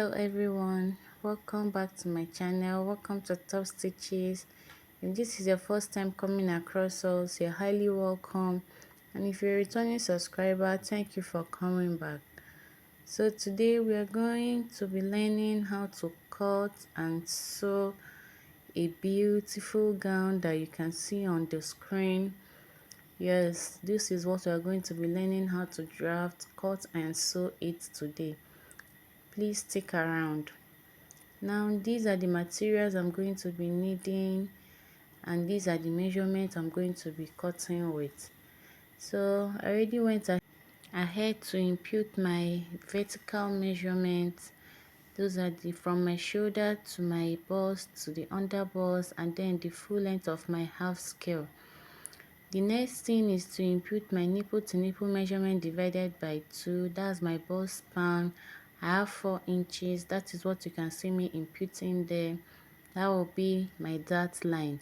Hello everyone, welcome back to my channel. Welcome to Top Stitches. If this is your first time coming across us, you're highly welcome, and if you're a returning subscriber, thank you for coming back. So today we are going to be learning how to cut and sew a beautiful gown that you can see on the screen. Yes, this is what we are going to be learning how to draft, cut and sew it today. Please stick around. Now these are the materials I'm going to be needing, and these are the measurements I'm going to be cutting with. So I already went ahead to input my vertical measurements. Those are from my shoulder to my bust to the under bust, and then the full length of my half scale. The next thing is to input my nipple to nipple measurement divided by 2. That's my bust span. I have 4 inches. That is what you can see me inputting there. That will be my dart line.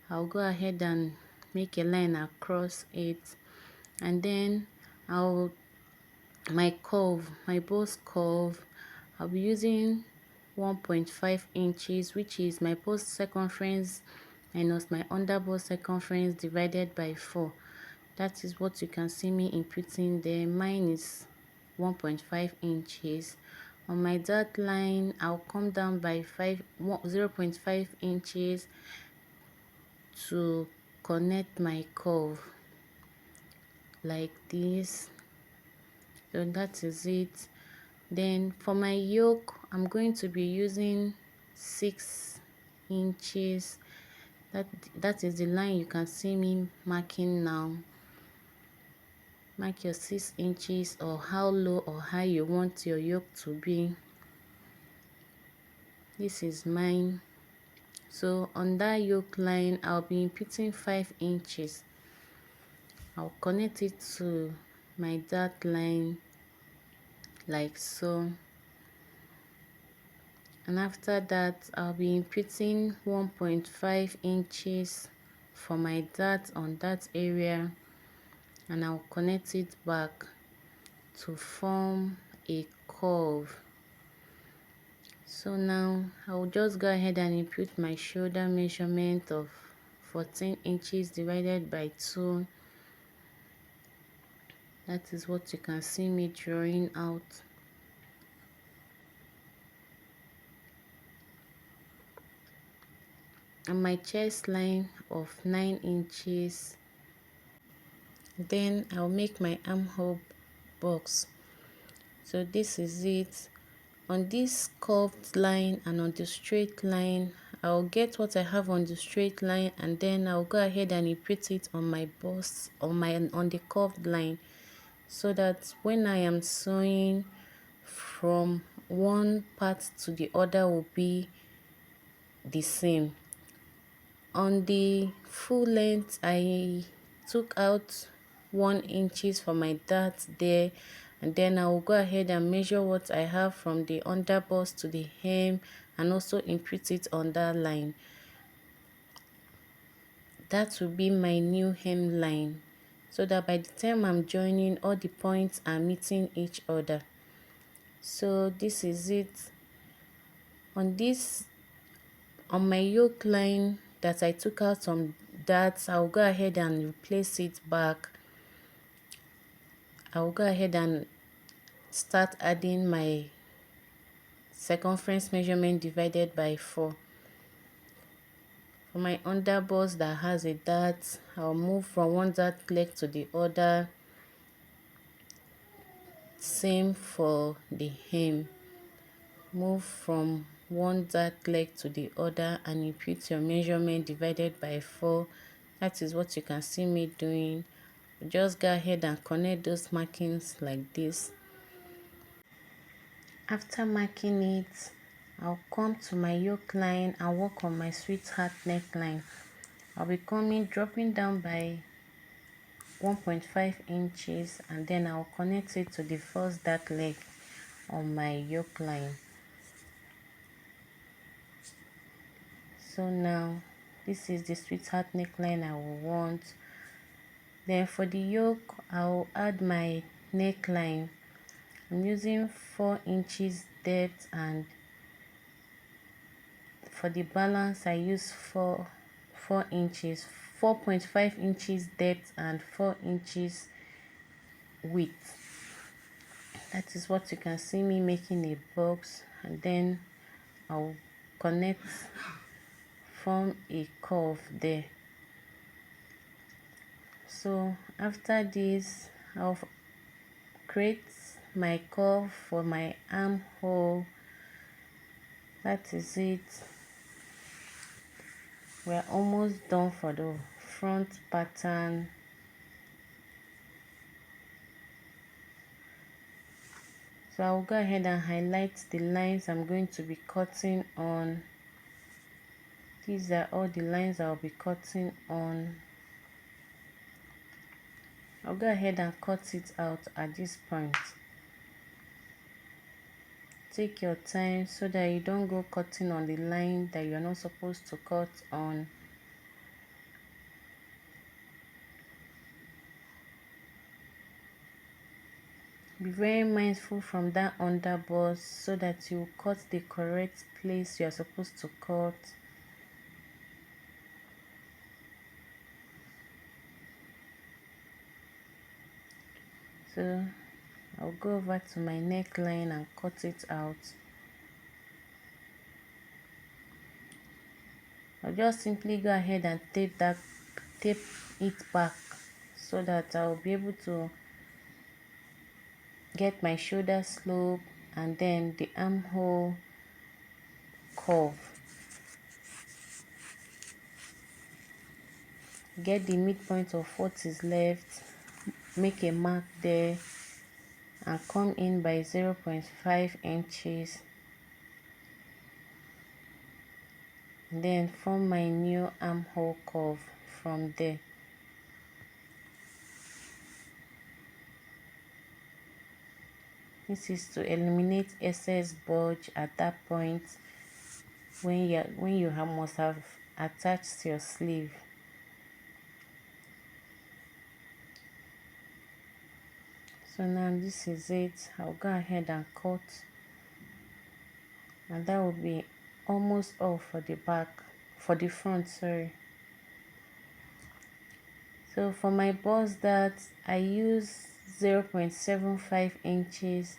I'll go ahead and make a line across it, and then my bust curve, I'll be using 1.5 inches, which is my bust circumference minus my under bust circumference divided by 4. That is what you can see me inputting there. Mine is 1.5 inches. On my dart line, I'll come down by 0.5 inches to connect my curve like this. So that is it. Then for my yoke, I'm going to be using 6 inches. That is the line you can see me marking now. Mark your 6 inches, or how low or high you want your yoke to be. This is mine. So on that yoke line, I'll be inputting 5 inches. I'll connect it to my dart line like so, and after that I'll be inputting 1.5 inches for my dart on that area, and I'll connect it back to form a curve. So now I'll just go ahead and input my shoulder measurement of 14 inches divided by 2. That is what you can see me drawing out. And my chest line of 9 inches. Then I'll make my armhole box. So this is it. On this curved line and on the straight line, I'll get what I have on the straight line, and then I'll go ahead and input it on my bust on the curved line, so that when I am sewing from one part to the other will be the same. On the full length, I took out 1 inches for my dart there, and then I will go ahead and measure what I have from the under bust to the hem, and also input it on that line. That will be my new hem line, so that by the time I'm joining, all the points are meeting each other. So this is it. On my yoke line that I took out some darts, I'll go ahead and replace it back. I'll go ahead and start adding my circumference measurement divided by 4. For my under bust that has a dart, I'll move from one dart leg to the other. Same for the hem. Move from one dart leg to the other and input your measurement divided by 4. That is what you can see me doing. Just go ahead and connect those markings like this. After marking it, I'll come to my yoke line and work on my sweetheart neckline. I'll be dropping down by 1.5 inches, and then I'll connect it to the first dart leg on my yoke line. So now this is the sweetheart neckline I will want. Then for the yoke, I'll add my neckline. I'm using 4 inches depth, and for the balance I use 4 inches, 4.5 inches depth and 4 inches width. That is what you can see me making a box, and then I'll connect, form a curve there. So after this, I'll create my curve for my armhole. That is it. We're almost done for the front pattern. So I'll go ahead and highlight the lines I'm going to be cutting on. These are all the lines I'll be cutting on. I'll go ahead and cut it out at this point. Take your time so that you don't go cutting on the line that you're not supposed to cut on. Be very mindful from that underbust so that you cut the correct place you are supposed to cut. So I'll go over to my neckline and cut it out. I'll just simply go ahead and tape it back so that I'll be able to get my shoulder slope and then the armhole curve. Get the midpoint of what is left, make a mark there, and come in by 0.5 inches. Then form my new armhole curve from there. This is to eliminate excess bulge at that point when you must have attached your sleeve. So now this is it. I'll go ahead and cut, and that will be almost all for the back, for the front, sorry. So for my bust dart, I use 0.75 inches.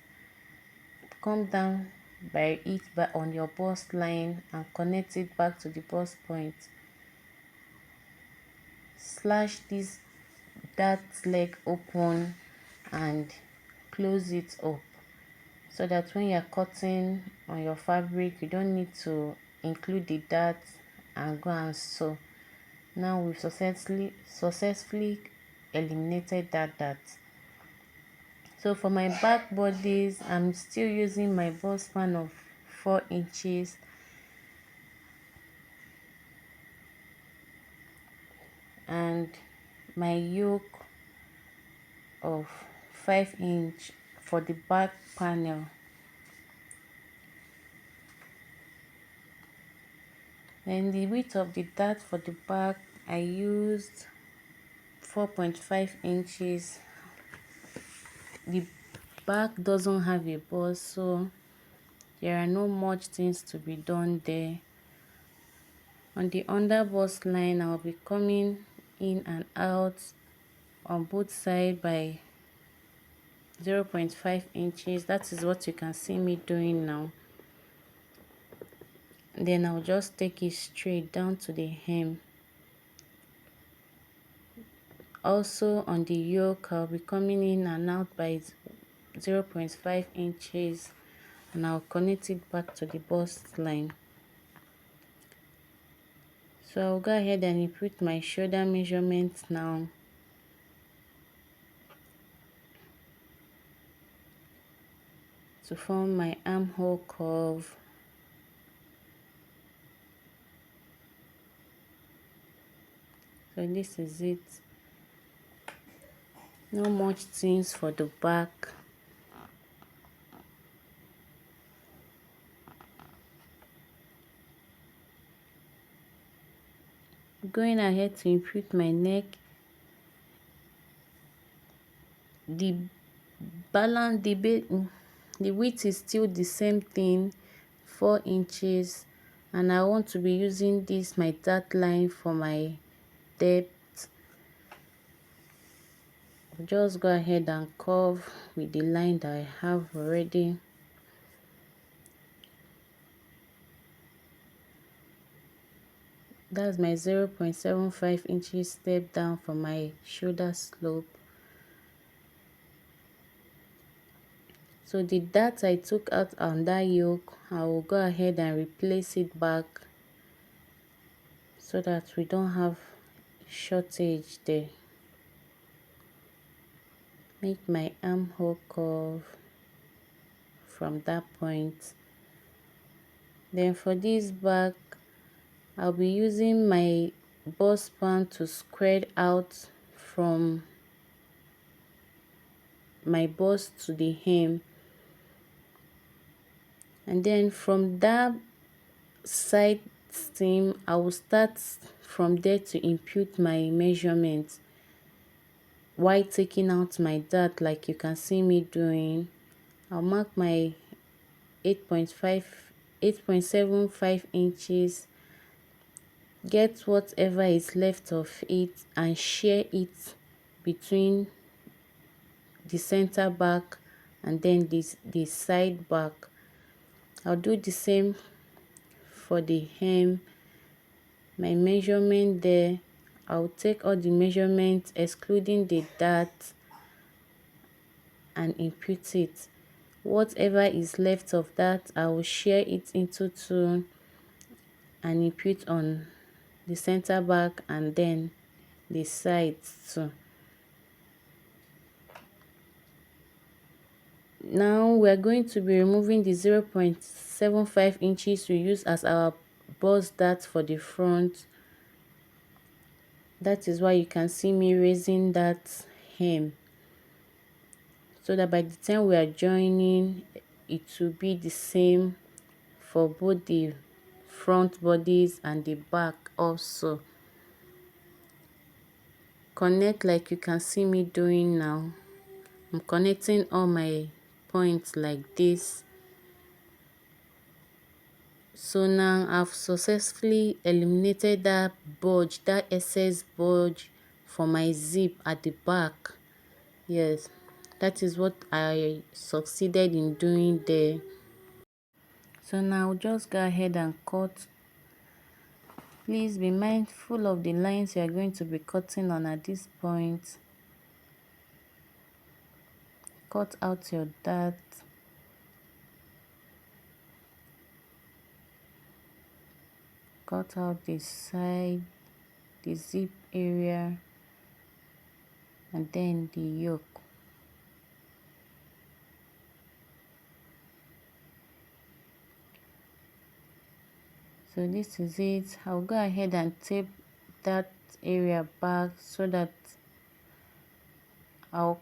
Come down by it on your bust line and connect it back to the bust point. Slash this dart leg open and close it up so that when you're cutting on your fabric you don't need to include the dart and go and sew. Now we've successfully eliminated that dart. So for my back bodice, I'm still using my bust span of 4 inches and my yoke of 5 inch for the back panel. Then the width of the dart for the back, I used 4.5 inches. The back doesn't have a bust, so there are no much things to be done there. On the under bust line, I'll be coming in and out on both sides by 0.5 inches. That is what you can see me doing now. Then I'll just take it straight down to the hem. Also on the yoke, I'll be coming in and out by 0.5 inches, and I'll connect it back to the bust line. So I'll go ahead and input my shoulder measurements now. To form my armhole curve. So this is it. No much things for the back. Going ahead to input my neck. The balance, the width is still the same thing, 4 inches, and I want to be using this my dart line for my depth. Just go ahead and curve with the line that I have already. That's my 0.75 inches step down for my shoulder slope. So the dart I took out on that yoke, I will go ahead and replace it back so that we don't have shortage there. Make my armhole curve from that point. Then for this back, I'll be using my bust band to spread out from my bust to the hem, and then from that side seam I will start from there to impute my measurements while taking out my dart like you can see me doing. I'll mark my 8.75 inches, get whatever is left of it and share it between the center back and then the side back. I'll do the same for the hem. My measurement there, I'll take all the measurements excluding the dart and impute it. Whatever is left of that, I will share it into two and impute on the center back and then the sides too. Now we're going to be removing the 0.75 inches we use as our bust dart for the front. That is why you can see me raising that hem, so that by the time we are joining, it will be the same for both the front bodies and the back also. Connect like you can see me doing now. I'm connecting all my points like this. So now I've successfully eliminated that bulge, that excess bulge for my zip at the back. Yes, that is what I succeeded in doing there. So now just go ahead and cut. Please be mindful of the lines you are going to be cutting on at this point. Cut out your dart. Cut out the side, the zip area, and then the yoke. So this is it. I'll go ahead and tape that area back so that I'll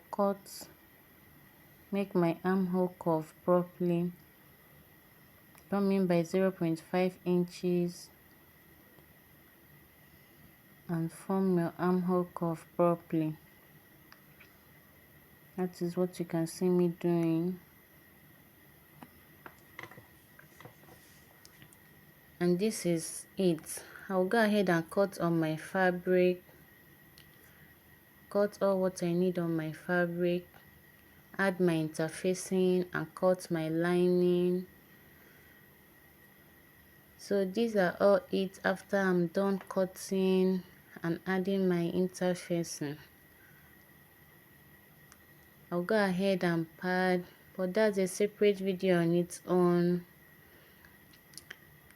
make my armhole curve properly. Come in by 0.5 inches and form your armhole curve properly. That is what you can see me doing. And this is it. I'll go ahead and cut on my fabric. Cut all what I need on my fabric. Add my interfacing and cut my lining. So these are all it after I'm done cutting and adding my interfacing. I'll go ahead and pad, but that's a separate video on its own.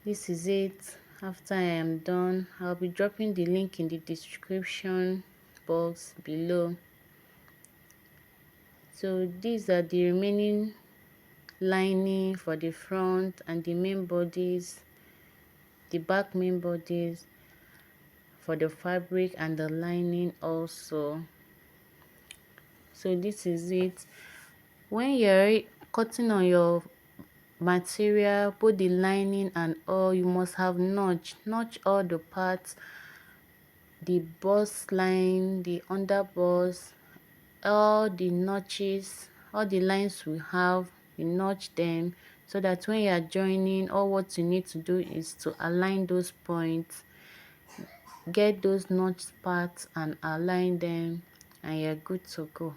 This is it after I am done. I'll be dropping the link in the description box below. So these are the remaining lining for the front and the main bodies, the back main bodies for the fabric and the lining also. So this is it. When you're cutting on your material, both the lining and all, you must have notch all the parts, the bust line, the under bust, all the notches, all the lines we have you notch them, so that when you are joining, all what you need to do is to align those points, get those notched parts and align them, and you're good to go.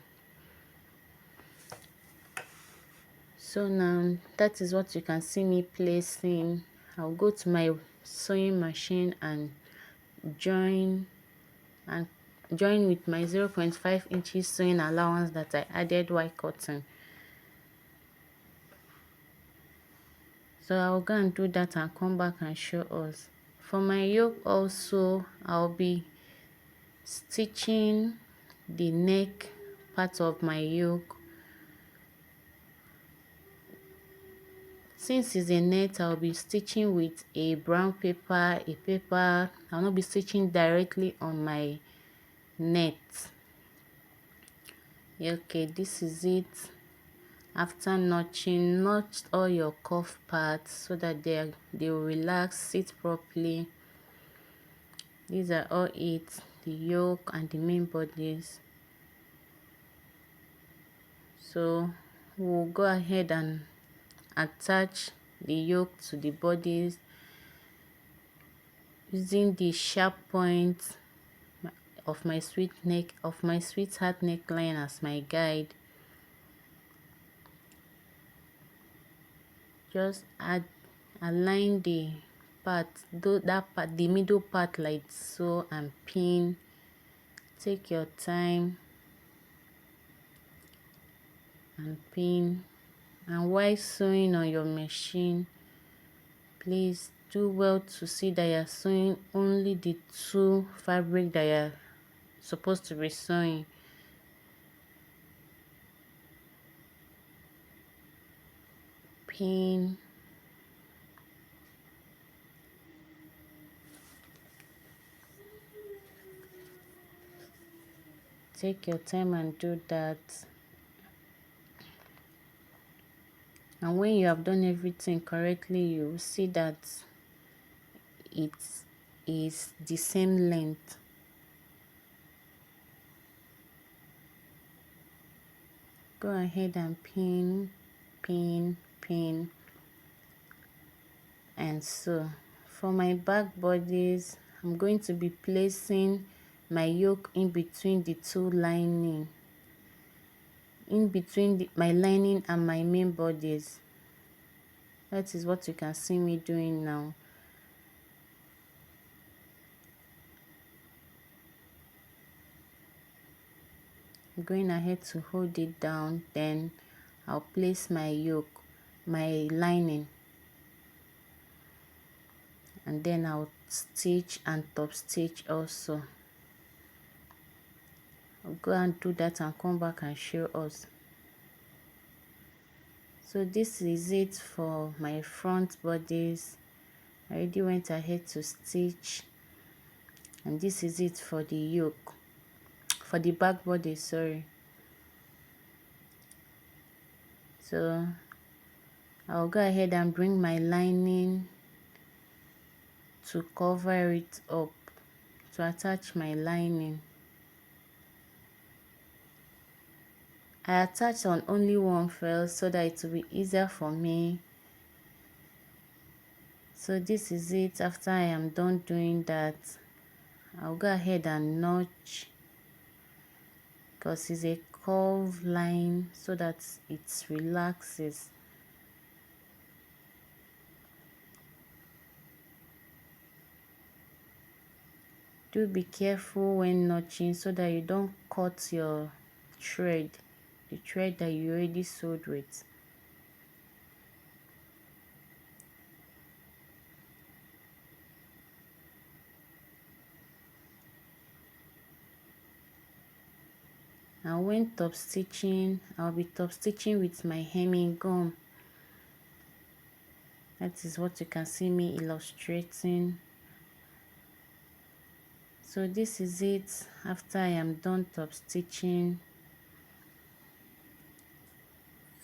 So now that is what you can see me placing. I'll go to my sewing machine and join and join with my 0.5 inches sewing allowance that I added white cotton. So I'll go and do that and come back and show us. For my yoke also, I'll be stitching the neck part of my yoke. Since it's a net, I'll be stitching with a brown paper, a paper. I'll not be stitching directly on my net. Okay, this is it. After notching, notch all your cuff parts so that they will relax, sit properly. These are all it, the yoke and the main bodies. So we'll go ahead and attach the yoke to the bodies using the sharp point of my sweetheart neckline as my guide. Just align the part, the middle part like so, and pin. Take your time and pin. And while sewing on your machine, please do well to see that you're sewing only the two fabric that you're supposed to be sewing. Pin. Take your time and do that. And when you have done everything correctly, you will see that it is the same length. Go ahead and pin, pin, pin, and sew. For my back bodies, I'm going to be placing my yoke in between the two lining, in between my lining and my main bodies. That is what you can see me doing now. I'm going ahead to hold it down, then I'll place my yoke, my lining, and then I'll stitch and top stitch also. I'll go and do that and come back and show us. So this is it for my front bodies. I already went ahead to stitch, and this is it for the yoke, for the back body, sorry. So I'll go ahead and bring my lining to cover it up, to attach my lining. I attach on only one first so that it will be easier for me. So this is it. After I am done doing that, I'll go ahead and notch, because it's a curved line, so that it relaxes. Do be careful when notching so that you don't cut your thread, the thread that you already sewed with. And when top stitching, I'll be top stitching with my hemming gum. That is what you can see me illustrating. So this is it after I am done top stitching.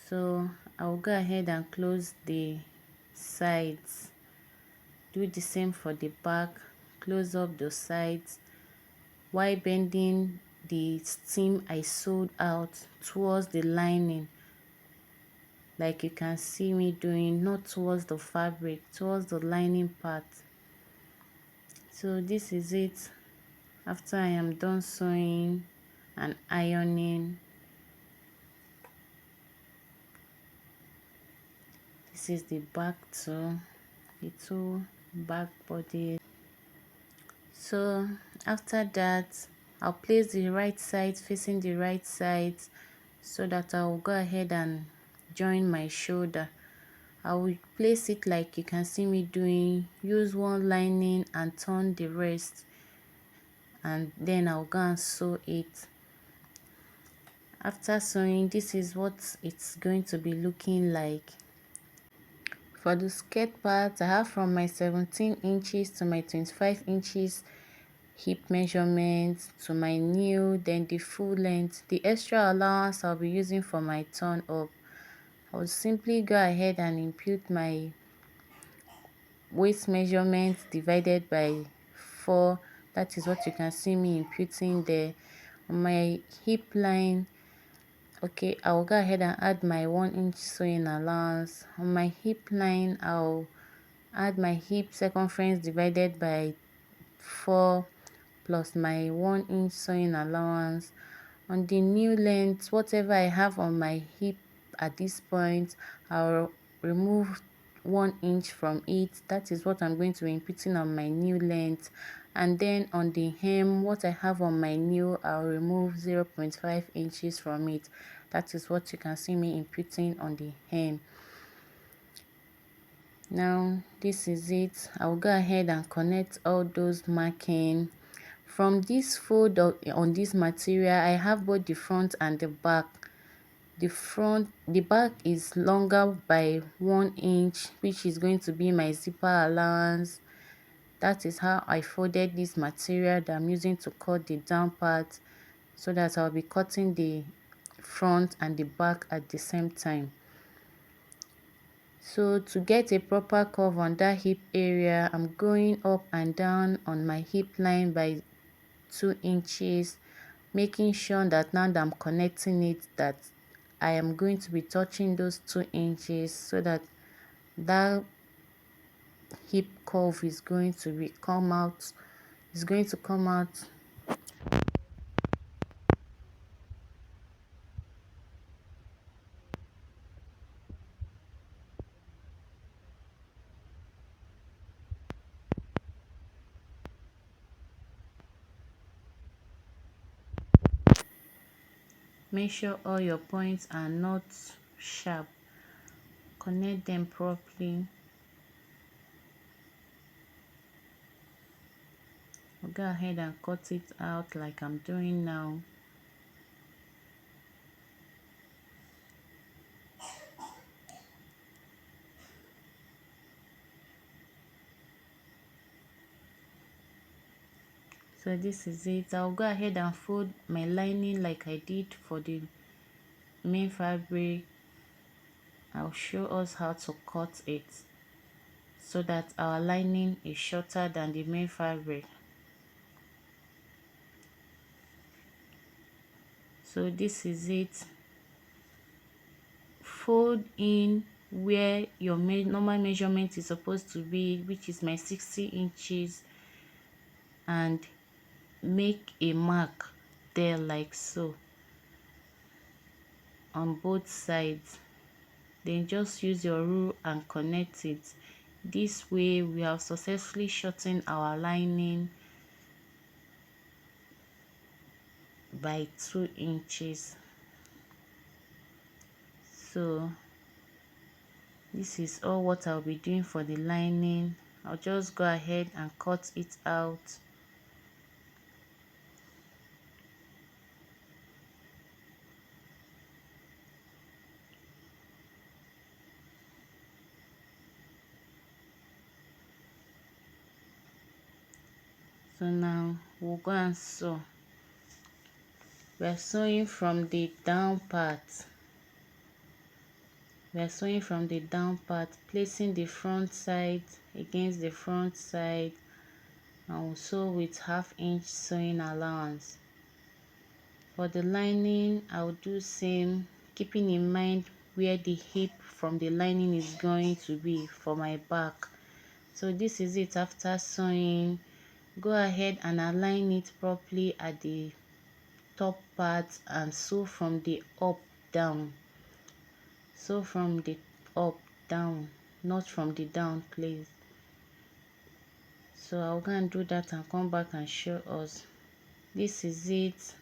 So I'll go ahead and close the sides. Do the same for the back. Close up the sides while bending the seam I sewed out towards the lining. like you can see me doing, not towards the fabric, towards the lining part. So this is it after I am done sewing and ironing. This is the back too, the two back bodies. So after that, I'll place the right side facing the right side so that I'll go ahead and join my shoulder. I will place it like you can see me doing, use one lining and turn the rest, and then I'll go and sew it. After sewing, this is what it's going to be looking like. For the skirt part, I have from my 17 inches to my 25 inches hip measurement to my new, then the full length. The extra allowance I'll be using for my turn up, I'll simply go ahead and impute my waist measurement divided by 4. That is what you can see me imputing there. On my hip line, okay, I'll go ahead and add my 1-inch sewing allowance. On my hip line, I'll add my hip circumference divided by 4 plus my 1-inch sewing allowance. On the new length, whatever I have on my hip at this point, I'll remove 1 inch from it. That is what I'm going to be putting on my new length. And then on the hem, what I have on my new, I'll remove 0.5 inches from it. That is what you can see me inputting on the hem. Now this is it. I'll go ahead and connect all those marking. From this fold on this material, I have both the front and the back. The back is longer by 1 inch, which is going to be my zipper allowance. That is how I folded this material that I'm using to cut the down part, so that I'll be cutting the front and the back at the same time. So to get a proper curve on that hip area, I'm going up and down on my hip line by 2 inches, making sure that now that I'm connecting it, that I am going to be touching those 2 inches, so that that hip curve is going to come out. It's going to come out. Make sure all your points are not sharp. Connect them properly. I'll go ahead and cut it out like I'm doing now. So this is it. I'll go ahead and fold my lining like I did for the main fabric. I'll show us how to cut it so that our lining is shorter than the main fabric. So this is it. Fold in where your normal measurement is supposed to be, which is my 60 inches, and make a mark there like so on both sides. Then just use your rule and connect it. This way we have successfully shortened our lining by 2 inches. So this is all what I'll be doing for the lining. I'll just go ahead and cut it out. So now we'll go and sew. We're sewing from the down part. We're sewing from the down part, placing the front side against the front side, and we'll sew with 1/2 inch sewing allowance. For the lining, I'll do same, keeping in mind where the hip from the lining is going to be for my back. So this is it after sewing. Go ahead and align it properly at the top part and sew from the up down. Sew from the up down, not from the down, please. So I'll go and do that and come back and show us. This is it.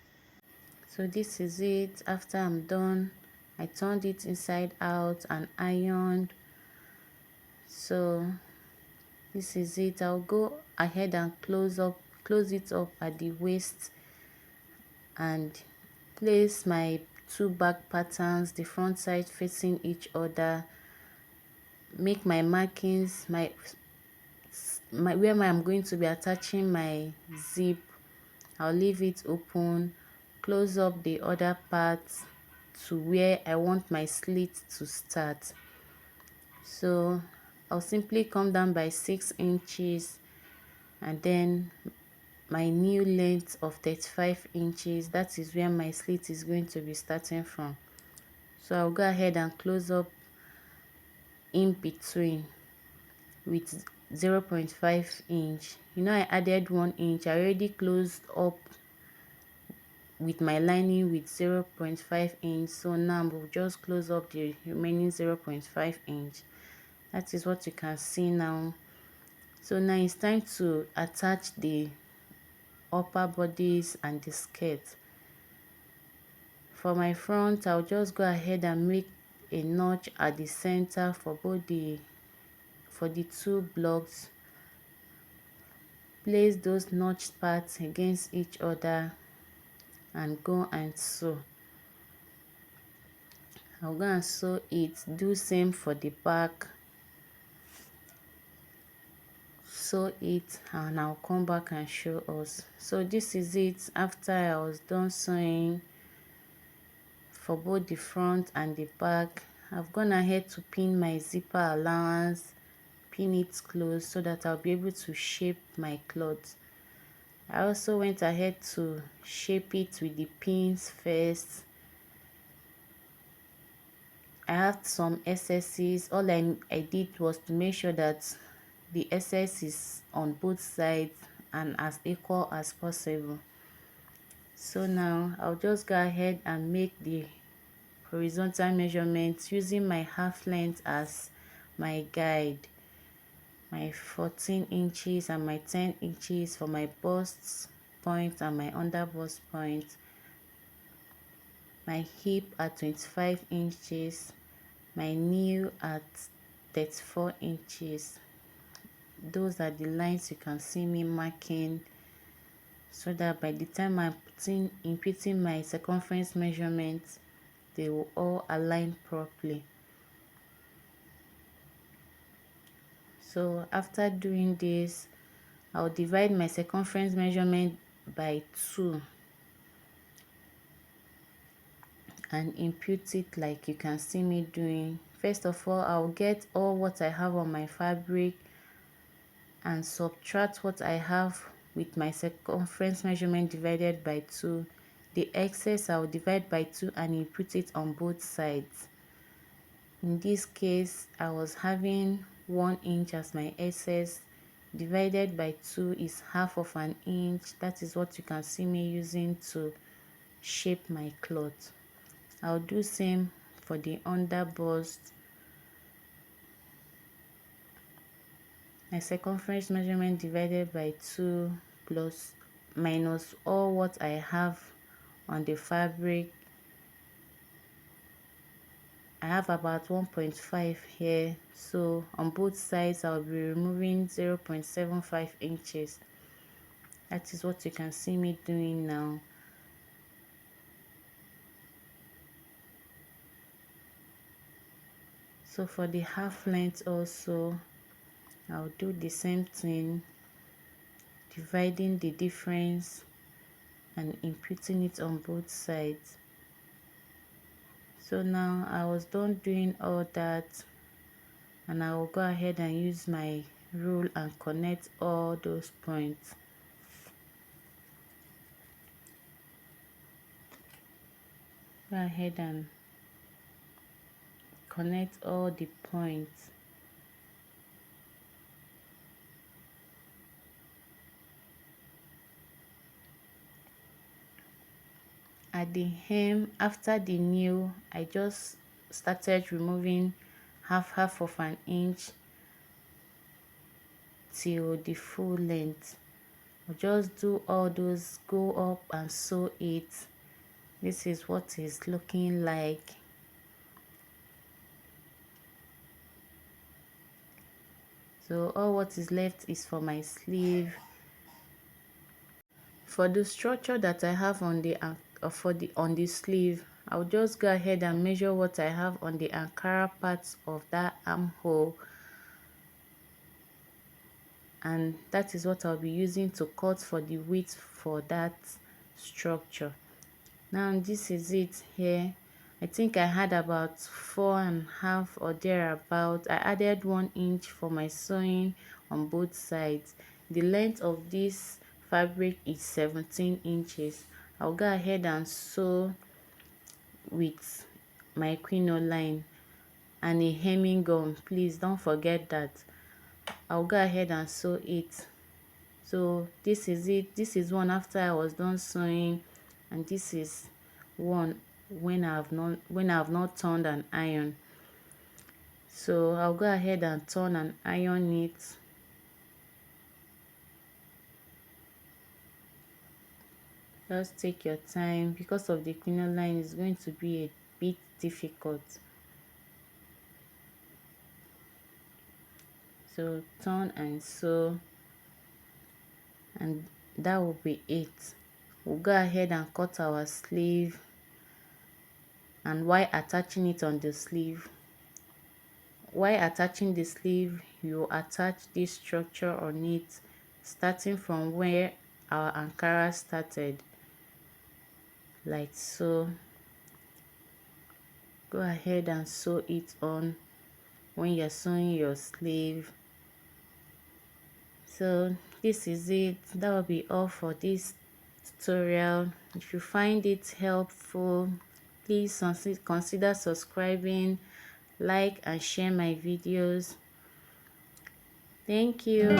So this is it after I'm done. I turned it inside out and ironed. So this is it. I'll go ahead and close it up at the waist and place my two back patterns, the front side facing each other. Make my markings, my where I'm going to be attaching my zip. I'll leave it open, close up the other part to where I want my slit to start. So I'll simply come down by 6 inches and then my new length of 35 inches, that is where my slit is going to be starting from. So I'll go ahead and close up in between with 0.5 inch. You know, I added 1 inch. I already closed up with my lining with 0.5 inch, so now we'll just close up the remaining 0.5 inch. That is what you can see now. So now it's time to attach the upper bodice and the skirt. For my front, I'll just go ahead and make a notch at the center for the two blocks. Place those notched parts against each other and go and sew. I'll go and sew it. Do same for the back. Sew it and I'll come back and show us. So this is it after I was done sewing for both the front and the back. I've gone ahead to pin my zipper allowance, pin it close so that I'll be able to shape my cloth. I also went ahead to shape it with the pins first. I had some excesses. All I did was to make sure that the excess is on both sides and as equal as possible. So now I'll just go ahead and make the horizontal measurements using my half length as my guide. My 14 inches and my 10 inches for my bust point and my under bust point. My hip at 25 inches. My knee at 34 inches. Those are the lines you can see me marking, so that by the time I'm inputting my circumference measurements, they will all align properly. So after doing this, I'll divide my circumference measurement by 2 and input it like you can see me doing. First of all, I'll get all what I have on my fabric and subtract what I have with my circumference measurement divided by 2. The excess I'll divide by 2 and input it on both sides. In this case, I was having 1 inch as my excess. Divided by 2 is half of an inch. That is what you can see me using to shape my cloth. I'll do same for the under bust. My circumference measurement divided by 2 plus minus all what I have on the fabric. I have about 1.5 here, so on both sides I'll be removing 0.75 inches. That is what you can see me doing now. So for the half length also, I'll do the same thing, dividing the difference and inputting it on both sides. So now I was done doing all that, and I will go ahead and use my rule and connect all those points. Go ahead and connect all the points. At the hem, after the nail, I just started removing half of an inch till the full length. I'll just do all those, go up and sew it. This is what it's looking like. So all what is left is for my sleeve. For the structure that I have on the on the sleeve, I'll just go ahead and measure what I have on the Ankara parts of that armhole, and that is what I'll be using to cut for the width for that structure. Now this is it here. I think I had about 4.5 or thereabout. I added 1 inch for my sewing on both sides. The length of this fabric is 17 inches. I'll go ahead and sew with my crinoline and a hemming gun. Please don't forget that. I'll go ahead and sew it. So this is it. This is one after I was done sewing, and this is one when I have not turned an iron. So I'll go ahead and turn and iron it. Just take your time, because of the crinoline is going to be a bit difficult. So turn and sew, and that will be it. We'll go ahead and cut our sleeve, and while attaching it on the sleeve, you attach this structure on it, starting from where our Ankara started, like so. Go ahead and sew it on when you're sewing your sleeve. So this is it. That will be all for this tutorial. If you find it helpful, please consider subscribing, like and share my videos. Thank you.